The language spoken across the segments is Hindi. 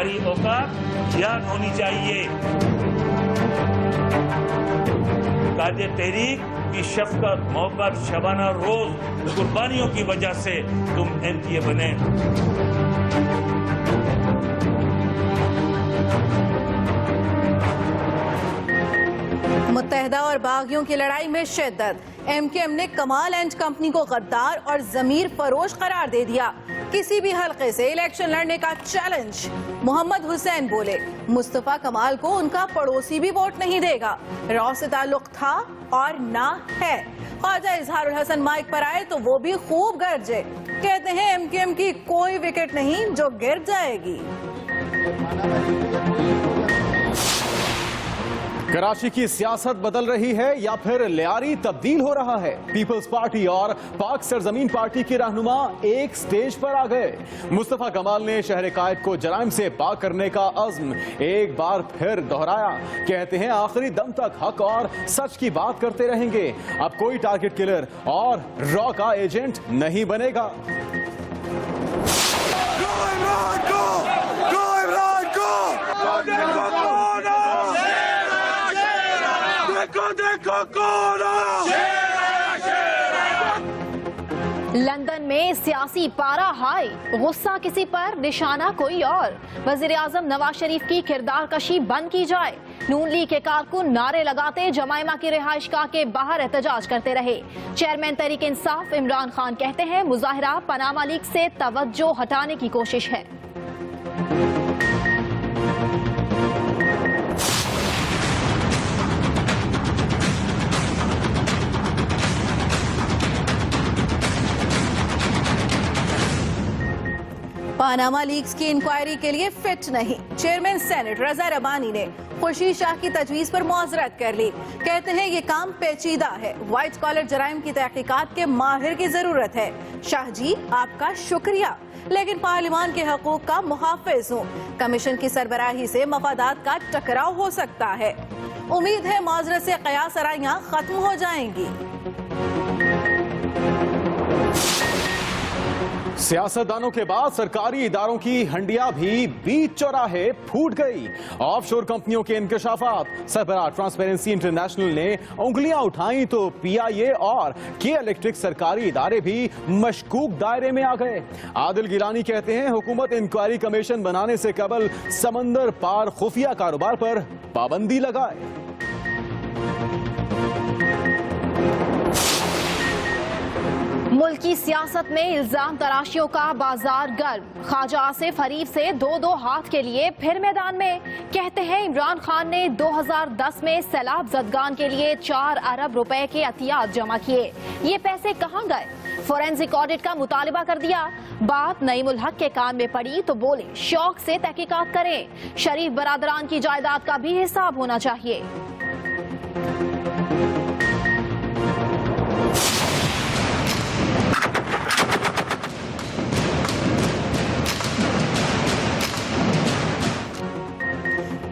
हमारी औकात ज्ञान होनी चाहिए। कायदे तहरीक की शफकत, मोहब्बत, शबाना रोज कुर्बानियों की वजह से तुम MPA बने। मुत्तहिदा और बागियों की लड़ाई में शिद्दत। MKM ने कमाल एंड कंपनी को गद्दार और जमीर फरोश करार दे दिया। किसी भी हलके से इलेक्शन लड़ने का चैलेंज। मोहम्मद हुसैन बोले, मुस्तफा कमाल को उनका पड़ोसी भी वोट नहीं देगा। रॉ से ताल्लुक था और ना है। ख्वाजा इजहारुल हसन माइक पर आए तो वो भी खूब गरजे। कहते हैं MKM की कोई विकेट नहीं जो गिर जाएगी। कराची की सियासत बदल रही है या फिर लियारी तब्दील हो रहा है? पीपल्स पार्टी और पाक सरजमीन पार्टी के रहनुमा एक स्टेज पर आ गए। मुस्तफा कमाल ने शहर कायद को जराइम से पाक करने का अज़्म एक बार फिर दोहराया। कहते हैं आखिरी दम तक हक और सच की बात करते रहेंगे। अब कोई टारगेट किलर और रॉ का एजेंट नहीं बनेगा। लंदन में सियासी पारा हाई, गुस्सा किसी पर निशाना कोई और। वज़ीर-ए-आज़म नवाज शरीफ की किरदार कशी बंद की जाए। नून लीग के कारकुन नारे लगाते जमाइमा की रिहाइशगाह के बाहर एहतजाज करते रहे। चेयरमैन तहरीक इंसाफ इमरान खान कहते हैं मुजाहिरा पनामा लीग से तवज्जो हटाने की कोशिश है। पनामा लीक्स की इंक्वायरी के लिए फिट नहीं। चेयरमैन सेनेट रजा रबानी ने खुर्शीद शाह की तजवीज पर मुआजरत कर ली। कहते हैं ये काम पेचीदा है। व्हाइट कॉलर जराइम की तहकीकात के माहिर की जरूरत है। शाह जी आपका शुक्रिया, लेकिन पार्लिमान के हकूक का मुहाफिज हूँ। कमीशन की सरबराही से मफादात का टकराव हो सकता है। उम्मीद है माजरत से कयास आराइयां खत्म हो जाएंगी। सियासतदानों के बाद सरकारी इदारों की हंडिया भी बीच चौराहे फूट गई। ऑफशोर कंपनियों के इंकशाफात। सरबराह ट्रांसपेरेंसी इंटरनेशनल ने उंगलियां उठाई तो PIA और के इलेक्ट्रिक सरकारी इदारे भी मशकूक दायरे में आ गए। आदिल गिलानी कहते हैं हुकूमत इंक्वायरी कमीशन बनाने से कबल समंदर पार खुफिया कारोबार पर पाबंदी लगाए। मुल्क की सियासत में इल्जाम तराशियों का बाजार गर्म। ख्वाजा आसिफ हरीफ से दो हाथ के लिए फिर मैदान में। कहते हैं इमरान खान ने 2010 में सैलाब जदगान के लिए 4 अरब रुपए के अतियात जमा किए। ये पैसे कहाँ गए? फोरेंसिक ऑडिट का मुतालिबा कर दिया। बात नईमुल हक के कान में पड़ी तो बोले शौक से तहकीकात करें। शरीफ बरादरान की जायदाद का भी हिसाब होना चाहिए।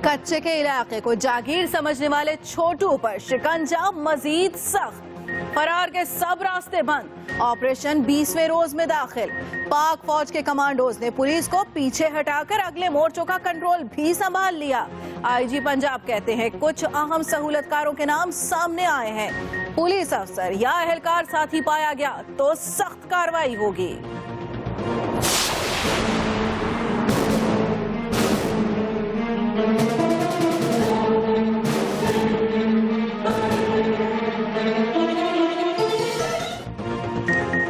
कच्चे के इलाके को जागीर समझने वाले छोटू पर शिकंजा मजीद सख्त। फरार के सब रास्ते बंद। ऑपरेशन 20वें रोज में दाखिल। पाक फौज के कमांडोज ने पुलिस को पीछे हटाकर अगले मोर्चों का कंट्रोल भी संभाल लिया। IG पंजाब कहते हैं कुछ अहम सहूलतकारों के नाम सामने आए हैं। पुलिस अफसर या अहलकार साथी पाया गया तो सख्त कार्रवाई होगी।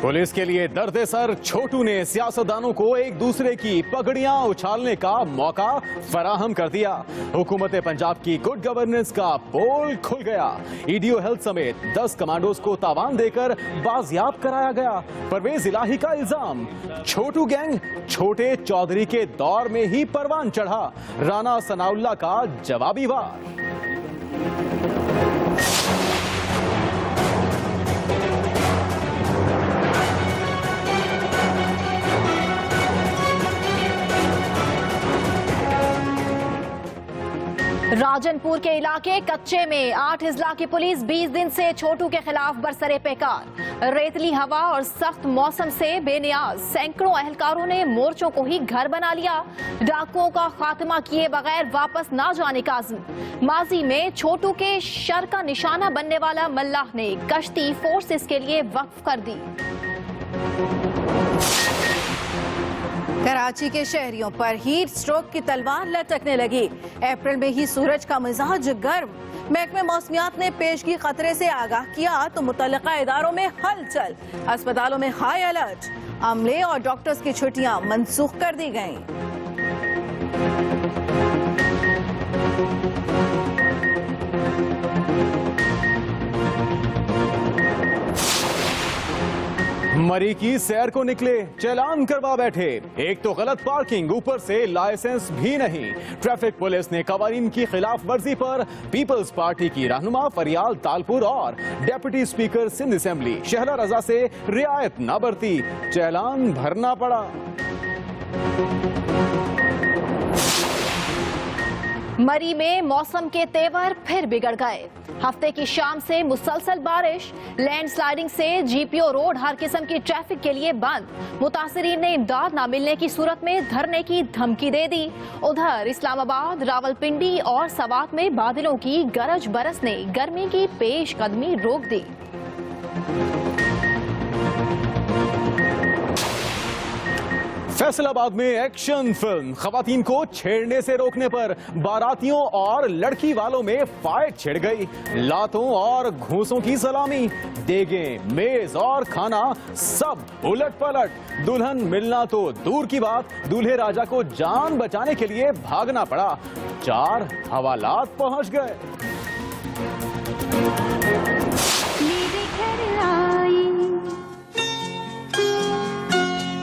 पुलिस के लिए दर्द सर छोटू ने सियासतदानों को एक दूसरे की पगड़ियां उछालने का मौका फराहम कर दिया। हुकूमत पंजाब की गुड गवर्नेंस का पोल खुल गया। EDO हेल्थ समेत 10 कमांडोज को तावान देकर बाजियाब कराया गया। परवेज इलाही का इल्जाम, छोटू गैंग छोटे चौधरी के दौर में ही परवान चढ़ा। राना सनाउल्लाह का जवाबी वार। राना आजनपुर के इलाके कच्चे में 8 अजला की पुलिस 20 दिन से छोटू के खिलाफ बरसरे पेकार। रेतली हवा और सख्त मौसम से बेनियाज सैकड़ों एहलकारों ने मोर्चों को ही घर बना लिया। डाकुओं का खात्मा किए बगैर वापस ना जाने का अज़्म। माजी में छोटू के शर का निशाना बनने वाला मल्लाह ने कश्ती फोर्सेस के लिए वक्फ कर दी। कराची के शहरियों पर हीट स्ट्रोक की तलवार लटकने लगी। अप्रैल में ही सूरज का मिजाज गर्म। महकमे मौसमियात ने पेशगी खतरे से आगाह किया तो मुतल्लिका इदारों में हलचल। अस्पतालों में हाई अलर्ट। अमले और डॉक्टर्स की छुट्टियां मनसूख कर दी गईं। मरी की सैर को निकले, चालान करवा बैठे। एक तो गलत पार्किंग, ऊपर से लाइसेंस भी नहीं। ट्रैफिक पुलिस ने कवानीन की खिलाफ वर्जी पर पीपल्स पार्टी की रहनुमा फरियाल तालपुर और deputy speaker Sindh assembly Shahla Raza से रियायत न बरती, चालान भरना पड़ा। मरी में मौसम के तेवर फिर बिगड़ गए। हफ्ते की शाम से मुसलसल बारिश, लैंडस्लाइडिंग से जीपीओ रोड हर किस्म की ट्रैफिक के लिए बंद। मुतासरीन ने इमदाद न मिलने की सूरत में धरने की धमकी दे दी। उधर इस्लामाबाद, रावलपिंडी और सवात में बादलों की गरज बरस ने गर्मी की पेशकदमी रोक दी। फैसलाबाद में एक्शन फिल्म, खवातीन को छेड़ने से रोकने पर बारातियों और लड़की वालों में फाइट छिड़ गई। लातों और घूंसों की सलामी, देगें, मेज और खाना सब उलट पलट। दुल्हन मिलना तो दूर की बात, दूल्हे राजा को जान बचाने के लिए भागना पड़ा। 4 हवालात पहुंच गए।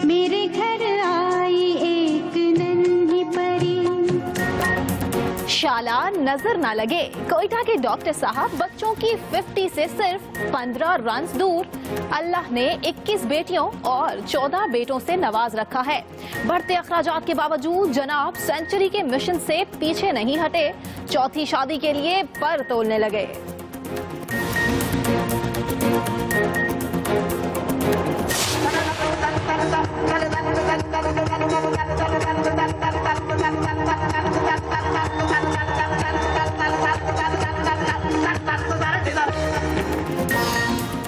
मेरे घर आई एक नन्ही परी। शाला नजर ना लगे, कोयटा के डॉक्टर साहब बच्चों की 50 से सिर्फ 15 रन दूर। अल्लाह ने 21 बेटियों और 14 बेटों से नवाज रखा है। बढ़ते अखराजात के बावजूद जनाब सेंचुरी के मिशन से पीछे नहीं हटे। चौथी शादी के लिए पर तोलने लगे।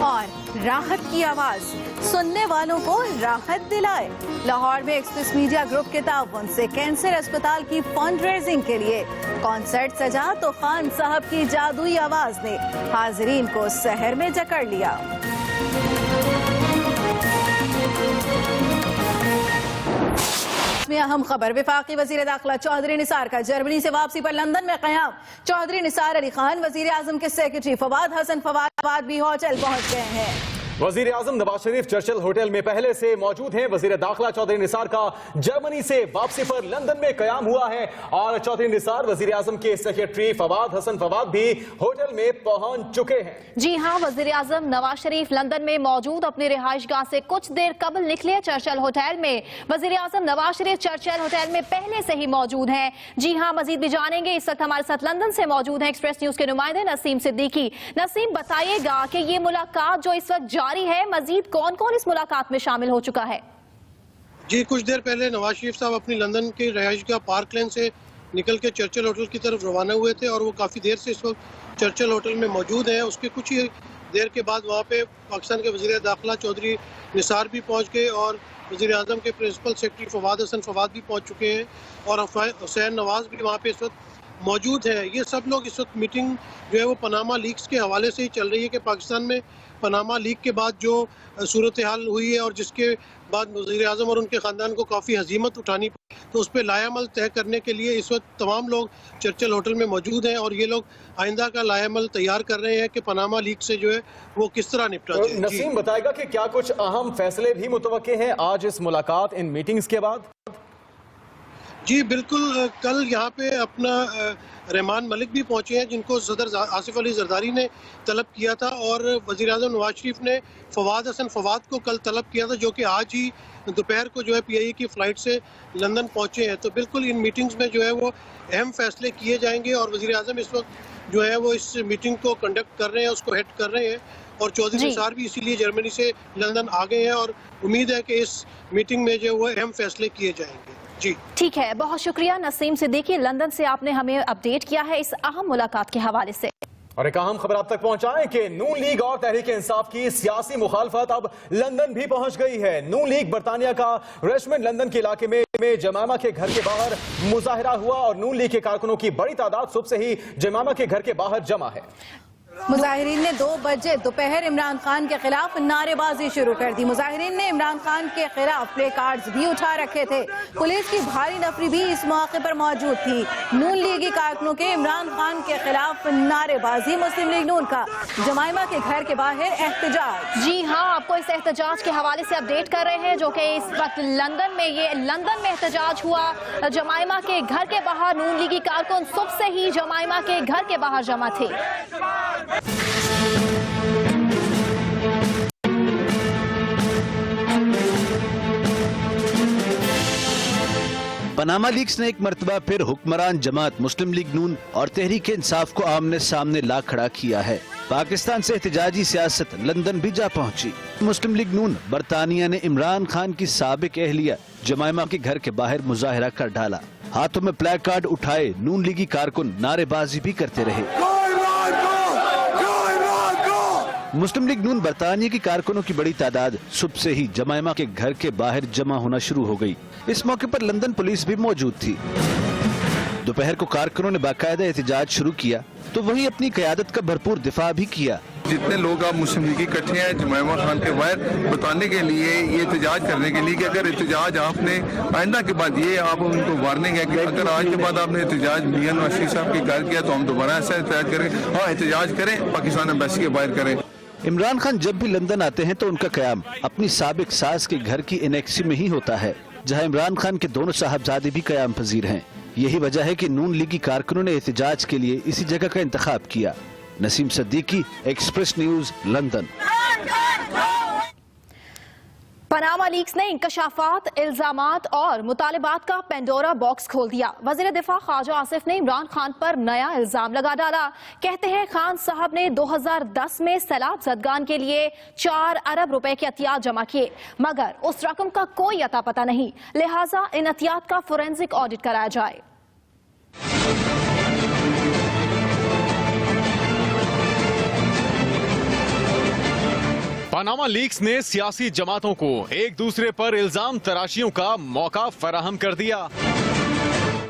और राहत की आवाज सुनने वालों को राहत दिलाए। लाहौर में एक्सप्रेस मीडिया ग्रुप के ताउन से कैंसर अस्पताल की फंड रेजिंग के लिए कॉन्सर्ट सजा तो खान साहब की जादुई आवाज ने हाजिरीन को सहर में जकड़ लिया। में अहम खबर, वफाकी वजीर दाखिला चौधरी निसार का जर्मनी से वापसी पर लंदन में क़याम। चौधरी निसार अली खान वजीर आजम के सेक्रेटरी फवाद हसन फवाद भी होटल पहुंच गए हैं। वजीर आजम नवाज शरीफ चर्चिल होटल में पहले से मौजूद हैं। वजीर दाखिला चौधरी निसार का जर्मनी से वापसी पर लंदन में कयाम हुआ है और चौधरी निसार वजीर आजम के सेक्रेटरी फवाद हसन फवाद भी होटल में पहुंच चुके हैं। जी हां, वजीर आजम नवाज शरीफ लंदन में मौजूद अपनी रिहाइशगाह से कुछ देर कबल निकले चर्चिल होटल में। वजीर आजम नवाज शरीफ चर्चिल होटल में पहले से ही मौजूद हैं। जी हां, मजीद भी जानेंगे। इस वक्त हमारे साथ लंदन से मौजूद है एक्सप्रेस न्यूज के नुमाइंदे नसीम सिद्दीकी। नसीम, बताइएगा कि ये मुलाकात जो इस वक्त जारी है, मजीद कौन कौन इस मुलाकात में शामिल हो चुका है? जी, कुछ देर पहले नवाज शरीफ साहब अपनी लंदन के रहायशगाह पार्क लेन से निकल के चर्चिल होटल की तरफ रवाना हुए थे और वो काफ़ी देर से इस वक्त चर्चिल होटल में मौजूद हैं। उसके कुछ ही देर के बाद वहाँ पे पाकिस्तान के वज़ीर दाखिला चौधरी निसार भी पहुँच गए और वज़ीर आज़म के प्रिंसिपल सेक्रेटरी फवाद हसन फवाद भी पहुँच चुके हैं और हुसैन नवाज भी वहाँ पे इस वक्त मौजूद है। ये सब लोग इस वक्त मीटिंग जो है वो पनामा लीक्स के हवाले से ही चल रही है कि पाकिस्तान में पनामा लीक के बाद जो सूरत हाल हुई है और जिसके बाद वज़ीर आज़म और उनके ख़ानदान को काफ़ी हज़ीमत उठानी पड़ी, तो उस पर लायामल तय करने के लिए इस वक्त तमाम लोग चर्चिल होटल में मौजूद हैं और ये लोग आइंदा का लायामल तैयार कर रहे हैं कि पनामा लीक से जो है वो किस तरह निपटा जाए। नसीम, बताएगा कि क्या कुछ अहम फैसले भी मुतवक्के हैं आज इस मुलाकात इन मीटिंग्स के बाद? जी बिल्कुल, कल यहाँ पे अपना रहमान मलिक भी पहुँचे हैं, जिनको सदर आसिफ अली जरदारी ने तलब किया था, और वज़ीर-ए-आज़म नवाज शरीफ ने फवाद हसन फवाद को कल तलब किया था, जो कि आज ही दोपहर को जो है PIA की फ़्लाइट से लंदन पहुँचे हैं। तो बिल्कुल इन मीटिंग्स में जो है वो अहम फैसले किए जाएंगे, और वज़ीर-ए-आज़म इस वक्त जो है वो इस मीटिंग को कंडक्ट कर रहे हैं, उसको हेड कर रहे हैं, और चौधरी निसार भी इसीलिए जर्मनी से लंदन आ गए हैं, और उम्मीद है कि इस मीटिंग में जो वो अहम फैसले किए जाएंगे। जी ठीक है, बहुत शुक्रिया नसीम सिद्दीकी, लंदन से आपने हमें अपडेट किया है इस अहम मुलाकात के हवाले से। और एक अहम खबर आप तक पहुंचाएं कि नून लीग और तहरीक इंसाफ की सियासी मुखालफत अब लंदन भी पहुंच गई है। नून लीग बरतानिया का रिचमंड लंदन के इलाके में जमामा के घर के बाहर मुजाहिरा हुआ, और नून लीग के कारकुनों की बड़ी तादाद सुबह से ही जमामा के घर के बाहर जमा है। मुजाहिरीन ने 2 बजे दोपहर इमरान खान के खिलाफ नारेबाजी शुरू कर दी। मुजाहिरीन ने इमरान खान के खिलाफ प्ले कार्ड्स भी उठा रखे थे। पुलिस की भारी नफरी भी इस मौके पर मौजूद थी। नून लीगी कारकुनों के इमरान खान के खिलाफ नारेबाजी। मुस्लिम लीग नून का जमाइमा के घर के बाहर एहतजाज। जी हाँ, आपको इस एहतजाज के हवाले से अपडेट कर रहे हैं, जो कि इस वक्त लंदन में एहतजाज हुआ। जमाइमा के घर के बाहर नून लीगी कारकुन सुबह से ही जमाइमा के घर के बाहर जमा थे। पनामा लीक्स ने एक मरतबा फिर हुक्मरान जमात मुस्लिम लीग नून और तहरीक इंसाफ को आमने सामने ला खड़ा किया है। पाकिस्तान से एहतजाजी सियासत लंदन भी जा पहुंची। मुस्लिम लीग नून बरतानिया ने इमरान खान की साबिक एहलिया जमाइमा के घर के बाहर मुजाहिरा कर डाला। हाथों में प्ले कार्ड उठाए नून लीगी कारकुन नारेबाजी भी करते रहे। मुस्लिम लीग नून बरतानिया की कारकुनों की बड़ी तादाद सुबह से ही जमाइमा के घर के बाहर जमा होना शुरू हो गई। इस मौके पर लंदन पुलिस भी मौजूद थी। दोपहर को कारकुनों ने बाकायदा एहतजाज शुरू किया, तो वहीं अपनी क़यादत का भरपूर दिफा भी किया। जितने लोग आप मुस्लिम लीग इकट्ठे हैं जमाइमा खान के बाहर बताने के लिए, ये एहतजाज करने के लिए कि अगर एहतजाज आपने आइंदा के बाद, ये आप उनको वार्निंग है कि अगर आज के बाद आपने एहतजाज मियां नवाज शरीफ साहब के घर किया तो हम दोबारा ऐसा एहतजाज करें। हाँ, एहतजाज करें, पाकिस्तान एम्बेसी के बाहर करें। इमरान खान जब भी लंदन आते हैं तो उनका क़याम अपनी साबिक सास के घर की एनेक्सी में ही होता है, जहां इमरान खान के दोनों साहबजादे भी क़याम पजीर हैं। यही वजह है कि नून लीगी कारकुनों ने एहतजाज के लिए इसी जगह का इंतखाब किया। Naseem Siddiqui, express news, London. Panama leaks ने इंकशाफात, इल्जामात और मुतालिबात का पेंडोरा बॉक्स खोल दिया। वज़ीर दिफा ख्वाजा आसिफ ने इमरान खान पर नया इल्जाम लगा डाला। कहते हैं खान साहब ने 2010 में सैलाब ज़दगान के लिए 4 अरब रुपए के अतियात जमा किए, मगर उस रकम का कोई अता पता नहीं, लिहाजा इन अतियात का फोरेंसिक ऑडिट कराया जाए। पनामा लीक्स ने सियासी जमातों को एक दूसरे पर इल्जाम तराशियों का मौका फराहम कर दिया।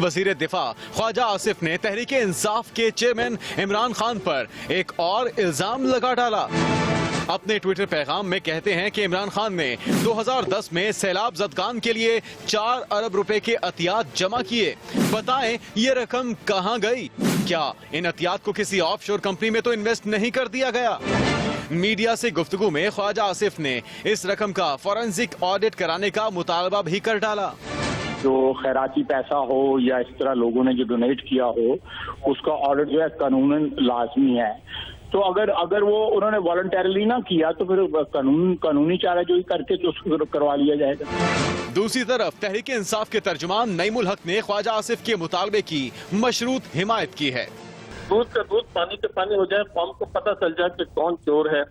वजीर दिफा ख्वाजा आसिफ ने तहरीक इंसाफ के चेयरमैन इमरान खान पर एक और इल्जाम लगा डाला। अपने ट्विटर पैगाम में कहते हैं कि इमरान खान ने 2010 में सैलाब ज़दगान के लिए 4 अरब रुपए के अतियात जमा किए। बताएं ये रकम कहां गई? क्या इन अतियात को किसी ऑफशोर कंपनी में तो इन्वेस्ट नहीं कर दिया गया? मीडिया से गुफ्तगू में ख्वाजा आसिफ ने इस रकम का फोरेंसिक ऑडिट कराने का मुतालबा भी कर डाला। जो खैराती पैसा हो या इस तरह लोगों ने जो डोनेट किया हो, उसका ऑडिट जो है कानूनन लाजमी है। तो अगर वो उन्होंने वॉलंटरली ना किया तो फिर कानूनी चाराजोई करके तो उसको करवा लिया जाएगा। दूसरी तरफ तहरीक इंसाफ के तर्जुमान नईमुल हक ने ख्वाजा आसिफ के मुतालबे की मशरूत हिमायत की है। दूध का दूध पानी के पानी हो जाए, कौम को पता चल जाए कि कौन चोर है,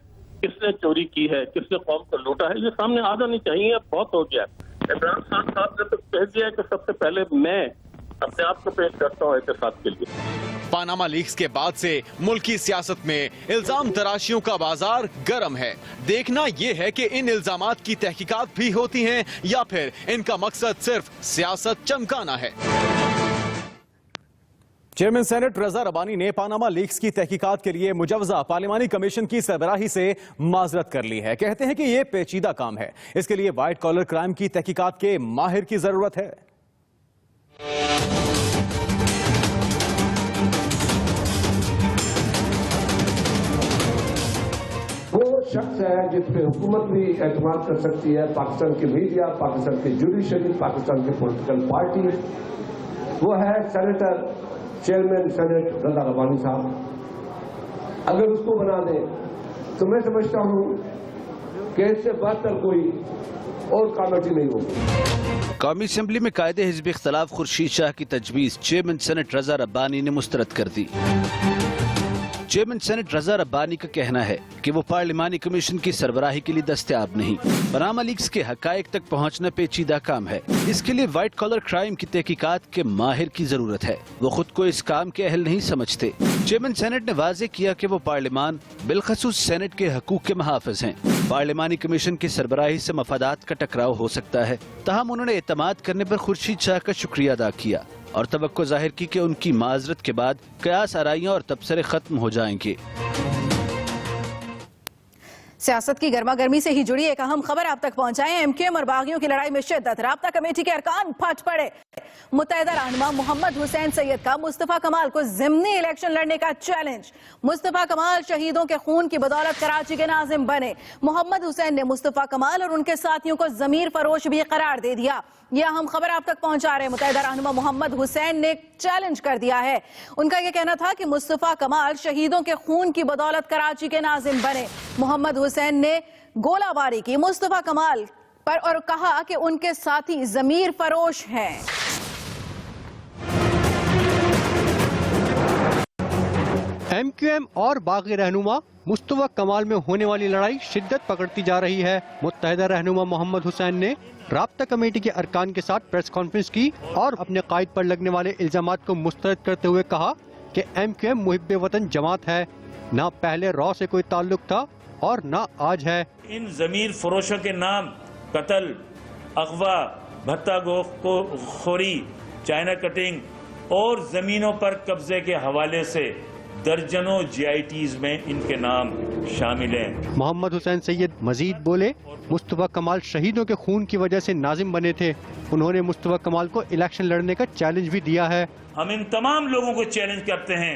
किसने चोरी की है, किसने कौम को लूटा है, ये सामने आ जानी चाहिए। अब बहुत हो गया। इमरान खान साहब ने तो कह दिया कि सबसे पहले मैं अपने आप को पेश करता हूँ एहतसाब के लिए। पनामा लीक्स के बाद से मुल्की सियासत में इल्जाम तराशियों का बाजार गर्म है। देखना ये है कि इन इल्जामात की तहकीकात भी होती हैं या फिर इनका मकसद सिर्फ सियासत चमकाना है। चेयरमैन सेनेट रजा रबानी ने पनामा लीक्स की तहकीकात के लिए मुजवजा पार्लिमानी कमीशन की सरबराही से माजरत कर ली है। कहते हैं कि यह पेचीदा काम है, इसके लिए व्हाइट कॉलर क्राइम की तहकीकात के माहिर की जरूरत है। वो शख्स है जिस पे हुकूमत भी एतमाद कर सकती है, पाकिस्तान की मीडिया, पाकिस्तान की जुडिशरी, पाकिस्तान की पॉलिटिकल पार्टी, वो है सेनेटर चेयरमैन सेनेट रजा रब्बानी साहब। अगर उसको बना दें तो मैं समझता हूँ कि इससे बेहतर कोई और कमेटी नहीं होगी। कौमी असम्बली में कायदे हिज़्ब इख्तलाफ खुर्शीद शाह की तजवीज़ चेयरमैन सेनेट रजा रब्बानी ने मुस्तरद कर दी। चेयरमैन सेनेट रजा रब्बानी का कहना है कि वो पार्लिमानी कमीशन की सरबराही के लिए दस्तयाब नहीं। पनामा लीक्स के हकायक तक पहुंचना पेचीदा काम है। इसके लिए व्हाइट कॉलर क्राइम की तहकीकात के माहिर की जरूरत है। वो खुद को इस काम के अहल नहीं समझते। चेयरमैन सेनेट ने वाजे किया कि वो पार्लिमान बिलखसूस सेनेट के हकूक के महाफिज हैं। पार्लिमानी कमीशन की सरबराही से मफादात का टकराव हो सकता है। तहम उन्होंने एतमाद करने पर खुर्शीद शाह का शुक्रिया अदा किया और तवक्को जाहिर की कि उनकी माजरत के बाद कयास आराइयां और तबसरे खत्म हो जाएंगे। सियासत की गर्मागर्मी से ही जुड़ी एक अहम खबर आप तक पहुंचाएं। एमक्यूएम और बागियों की लड़ाई में शिद्दत। राब्ता कमेटी के अरकान फट पड़े। मुत्तहिदा रहनुमा मोहम्मद हुसैन सैयद का मुस्तफा कमाल को ज़िमनी इलेक्शन लड़ने का चैलेंज। मुस्तफा कमाल शहीदों के खून की बदौलत कराची के नाजिम बने। मोहम्मद हुसैन ने मुस्तफा कमाल और उनके साथियों को जमीर फरोश भी करार दे दिया। यह अहम खबर आप तक पहुंचा रहे मुत्तहिदा रहनुमा मोहम्मद हुसैन ने चैलेंज कर दिया है। उनका यह कहना था कि मुस्तफा कमाल शहीदों के खून की बदौलत कराची के नाजिम बने। मोहम्मद हुसैन ने गोलाबारी की मुस्तफा कमाल पर और कहा कि उनके साथी जमीर फरोश हैं। एमक्यूएम और बागी रहनुमा मुस्तफा कमाल में होने वाली लड़ाई शिद्दत पकड़ती जा रही है। मुत्तहिदा रहनुमा मोहम्मद हुसैन ने राब्ता कमेटी के अरकान के साथ प्रेस कॉन्फ्रेंस की और अपने कायद पर लगने वाले इल्जामात को मुस्तरद करते हुए कहा कि एमक्यूएम मुहिब्बे वतन जमात है। न पहले रॉ से कोई ताल्लुक था और न आज है। इन जमीर फरोशों के नाम कत्ल, अगवा, भत्ता खोरी, चाइना कटिंग और जमीनों पर कब्जे के हवाले से दर्जनों जीआईटीज में इनके नाम शामिल हैं। मोहम्मद हुसैन सैयद मजीद बोले, मुस्तफा कमाल शहीदों के खून की वजह से नाजिम बने थे। उन्होंने मुस्तफा कमाल को इलेक्शन लड़ने का चैलेंज भी दिया है। हम इन तमाम लोगों को चैलेंज करते हैं,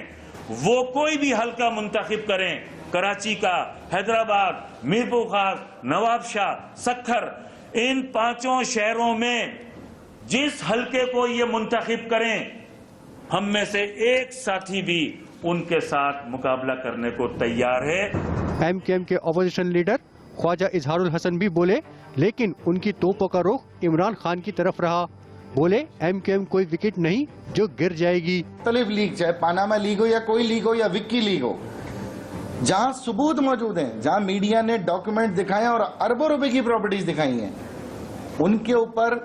वो कोई भी हल्का मुंतखब करें, कराची का, हैदराबाद, मीरपुर खास, नवाबशाह, सखर, इन पांचों शहरों में जिस हल्के को ये मुंतखब करें, हम में से एक साथी भी उनके साथ मुकाबला करने को तैयार है। एमक्यूएम के अपोजिशन लीडर ख्वाजा इजहारुल हसन भी बोले, लेकिन उनकी तोपों का रुख इमरान खान की तरफ रहा। बोले, एमक्यूएम कोई विकेट नहीं जो गिर जाएगी। मुख्तलिफ लीग, चाहे पनामा लीग हो या कोई लीग हो या विक्की लीग हो, जहां सबूत मौजूद हैं, जहां मीडिया ने डॉक्यूमेंट दिखाए और अरबों रुपए की प्रॉपर्टीज दिखाई हैं, उनके ऊपर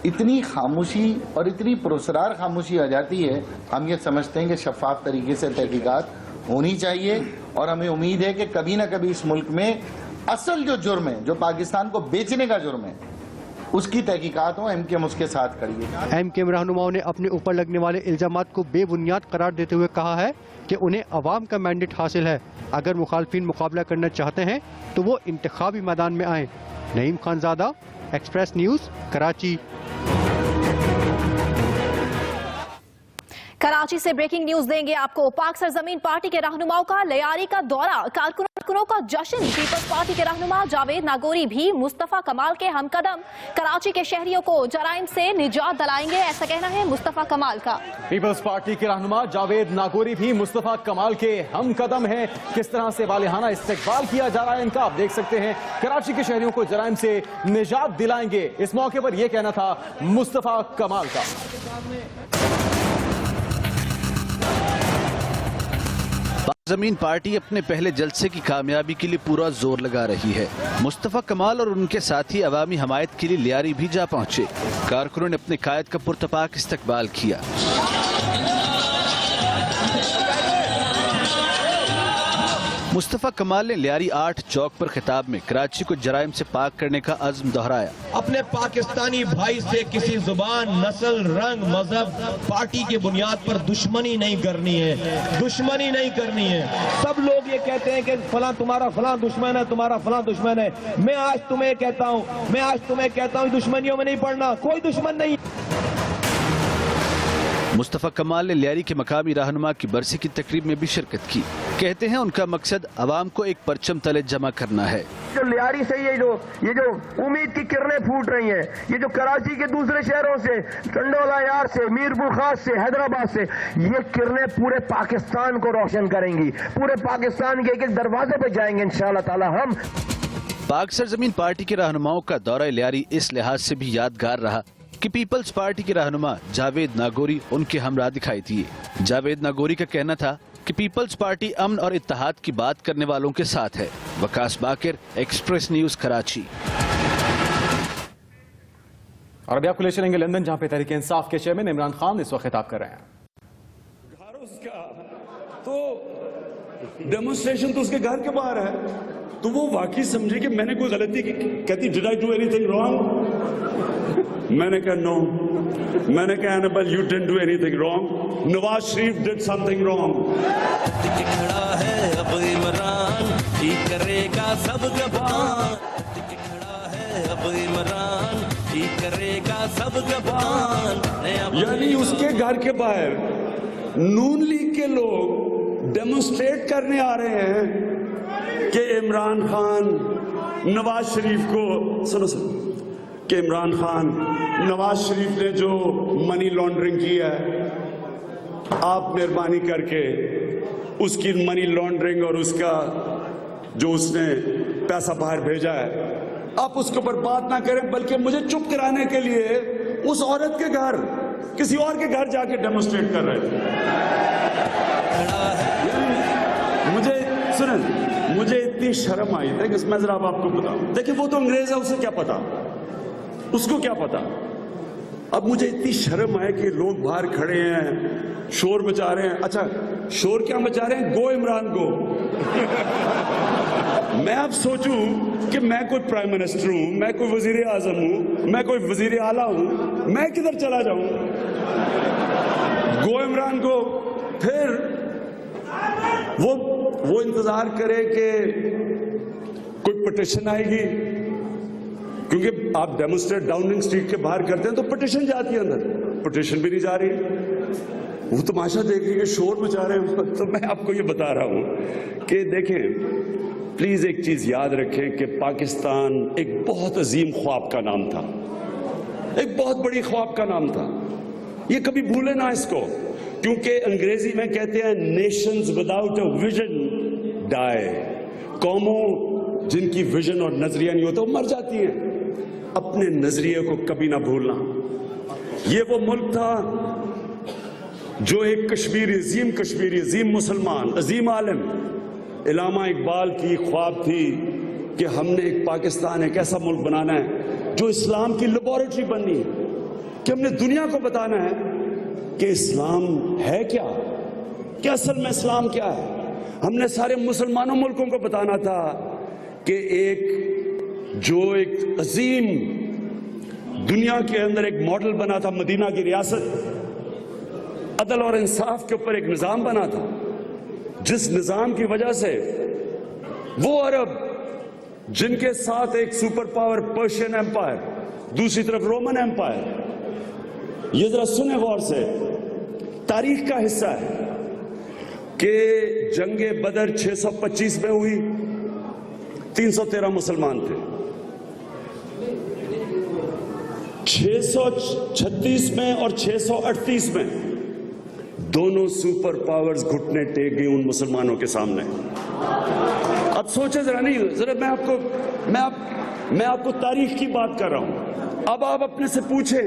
इतनी खामोशी और इतनी पुरस्कार खामोशी आ जाती है। हम ये समझते हैं कि शफाफ तरीके से तहकीकात होनी चाहिए और हमें उम्मीद है कि कभी ना कभी इस मुल्क में असल जो जुर्म है, जो पाकिस्तान को बेचने का जुर्म है, उसकी तहकीकात हो। एमक्यूएम उसके साथ खड़ी है। एमक्यूएम रहनुमाओं ने अपने ऊपर लगने वाले इल्जामात को बेबुनियाद करार देते हुए कहा है कि उन्हें अवाम का मैंडेट हासिल है। अगर मुखालफिन मुकाबला करना चाहते हैं तो वो इंतखाबी मैदान में आए। Naeem Khanzada, Express News, Karachi. कराची से ब्रेकिंग न्यूज देंगे आपको। पाक सरजमीन पार्टी के रहनुमाओं का लियारी का दौरा, कारकुनों का जश्न। पीपल्स पार्टी के रहनुमा जावेद नागौरी भी मुस्तफा कमाल के हमकदम। कराची के शहरियों को जराइम से निजात दिलाएंगे, ऐसा कहना है मुस्तफा कमाल का। पीपल्स पार्टी के रहनुमा जावेद नागौरी भी मुस्तफा कमाल के हमकदम हैं। किस तरह से वालिहाना इस्तकबाल किया जा रहा है इनका, आप देख सकते हैं। कराची के शहरियों को जराइम से निजात दिलाएंगे, इस मौके पर यह कहना था मुस्तफा कमाल का। जमीन पार्टी अपने पहले जलसे की कामयाबी के लिए पूरा जोर लगा रही है। मुस्तफा कमाल और उनके साथी अवामी हमायत के लिए लियारी भी जा पहुंचे। कारकुनों ने अपने कायद का पुरतपाक इस्तकबाल किया। मुस्तफा कमाल ने लियारी 8 चौक पर खिताब में कराची को जराइम से पाक करने का अज़्म दोहराया। अपने पाकिस्तानी भाई से किसी जुबान, नस्ल, रंग, मजहब, पार्टी की बुनियाद पर दुश्मनी नहीं करनी है, दुश्मनी नहीं करनी है। सब लोग ये कहते हैं कि फलां तुम्हारा फलां दुश्मन है, तुम्हारा फलां दुश्मन है। मैं आज तुम्हें कहता हूँ दुश्मनियों में नहीं पड़ना, कोई दुश्मन नहीं। मुस्तफा कमाल ने लियारी के मकामी रहनुमा की बरसी की तकरीब में भी शिरकत की। कहते हैं उनका मकसद अवाम को एक परचम तले जमा करना है। जो लियारी से ये जो उम्मीद की किरणें फूट रही हैं, ये जो कराची के दूसरे शहरों से, टंडोला यार से, मीरपुर खास से, हैदराबाद से, ये किरणें पूरे पाकिस्तान को रोशन करेंगी, पूरे पाकिस्तान के एक एक दरवाजे पे जाएंगे इंशाअल्लाह ताला हम। पाक सरजमीन पार्टी के रहनुमाओं का दौरा लियारी इस लिहाज से भी यादगार रहा कि पीपल्स पार्टी के रहनुमा जावेद नागौरी उनके हमरा दिखाई दिए। जावेद नागौरी का कहना था कि पीपल्स पार्टी अमन और इत्तेहाद की बात करने वालों के साथ है। वकास बाकिर, एक्सप्रेस न्यूज, कराची। और अभी आपको ले चलेंगे लंदन, जहां पे तहरीक इंसाफ के चेयरमैन इमरान खान इस वक्त खिताब कर रहे हैं। तो डेमोन्स्ट्रेशन तो उसके घर के बाहर है, तो वो वाकई समझे कि मैंने कोई गलती की। कहती did I do anything wrong? मैंने कहा नो। मैंने कहा Annabelle you didn't do anything wrong, Nawaz Sharif did something wrong. खड़ा है अब इमरान, ही करेगा सब गबान। खड़ा है अब इमरान, ही करेगा सब गबान। यानी उसके घर के बाहर नून लीग के लोग डेमोन्स्ट्रेट करने आ रहे हैं कि इमरान खान नवाज शरीफ को सुनो कि इमरान खान नवाज शरीफ ने जो मनी लॉन्ड्रिंग की है, आप मेहरबानी करके उसकी मनी लॉन्ड्रिंग और उसका जो उसने पैसा बाहर भेजा है, आप उसके ऊपर बात ना करें, बल्कि मुझे चुप कराने के लिए उस औरत के घर किसी और के घर जाके डेमोन्स्ट्रेट कर रहे थे। मुझे सुनें, मुझे इतनी शर्म आई थी कि मैं जरा आपको बताऊं। देखिए वो तो अंग्रेज है, उसे क्या पता, उसको क्या पता। अब मुझे इतनी शर्म आए कि लोग बाहर खड़े हैं, शोर मचा रहे हैं। अच्छा, शोर क्या मचा रहे हैं? गो इमरान गो। मैं अब सोचूं कि मैं कोई प्राइम मिनिस्टर हूं, मैं कोई वजीर आजम हूं, मैं कोई वजीर आला हूं, मैं किधर चला जाऊं? गो इमरान गो। फिर वो इंतजार करे कि कोई पिटिशन आएगी, क्योंकि आप डेमोन्स्ट्रेट डाउनिंग स्ट्रीट के बाहर करते हैं तो पिटिशन जाती है अंदर, पिटिशन भी नहीं जा रही। वो तमाशा देख रही है, शोर मचा रहे हैं। तो मैं आपको ये बता रहा हूं कि देखें, प्लीज एक चीज याद रखें कि पाकिस्तान एक बहुत अजीम ख्वाब का नाम था, एक बहुत बड़ी ख्वाब का नाम था। ये कभी भूले ना इसको, क्योंकि अंग्रेजी में कहते हैं nations without a vision die. कौमों जिनकी विजन और नजरिया नहीं होता वो मर जाती हैं। अपने नजरिए को कभी ना भूलना। ये वो मुल्क था जो एक कश्मीरी अजीम मुसलमान, अजीम आलिम इलामा इकबाल की ख्वाब थी कि हमने एक पाकिस्तान, एक ऐसा मुल्क बनाना है जो इस्लाम की लेबोरेटरी बननी है, कि हमने दुनिया को बताना है कि इस्लाम है क्या, कि असल में इस्लाम क्या है। हमने सारे मुसलमानों मुल्कों को बताना था कि एक अजीम दुनिया के अंदर एक मॉडल बना था, मदीना की रियासत, अदल और इंसाफ के ऊपर एक निज़ाम बना था, जिस निज़ाम की वजह से वो अरब जिनके साथ एक सुपर पावर पर्शियन एम्पायर, दूसरी तरफ रोमन एम्पायर, ये जरा सुने गौर से, तारीख का हिस्सा है कि जंगे बदर 625 में हुई, 313 मुसलमान थे। 636 में और 638 में दोनों सुपर पावर्स घुटने टेक गई उन मुसलमानों के सामने। अब सोचे जरा, नहीं जरा मैं आपको तारीख की बात कर रहा हूं। अब आप अपने से पूछें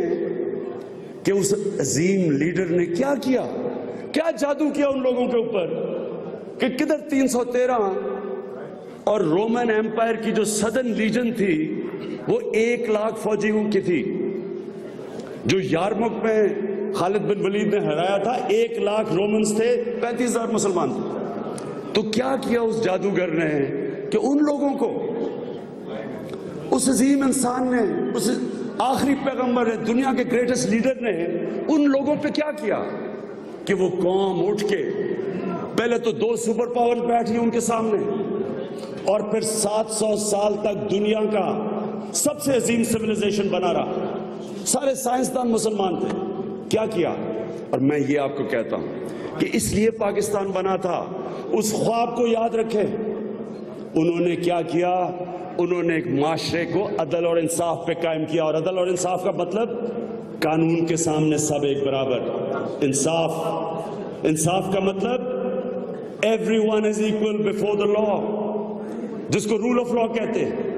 कि उस अजीम लीडर ने क्या किया, क्या जादू किया उन लोगों के ऊपर कि किधर 313 और रोमन एम्पायर की जो सदर्न लीजन थी वो 1 लाख फौजियों की थी। जो यारमुक में खालिद बिन वलीद ने हराया था, 1 लाख रोमन्स थे, 35,000 मुसलमान थे। तो क्या किया उस जादूगर ने कि उन लोगों को, उस अजीम इंसान ने, उस आखिरी पैगंबर ने, दुनिया के ग्रेटेस्ट लीडर ने उन लोगों पे क्या किया कि वो कौम उठ के पहले तो 2 सुपर पावर बैठी उनके सामने और फिर 700 साल तक दुनिया का सबसे अजीम सिविलाइजेशन बना रहा। सारे साइंसदान मुसलमान थे। क्या किया? और मैं ये आपको कहता हूं कि इसलिए पाकिस्तान बना था। उस ख्वाब को याद रखें, उन्होंने क्या किया? उन्होंने एक माशरे को अदल और इंसाफ पे कायम किया। और अदल और इंसाफ का मतलब कानून के सामने सब एक बराबर। इंसाफ का मतलब everyone is equal before the law, जिसको रूल ऑफ लॉ कहते हैं।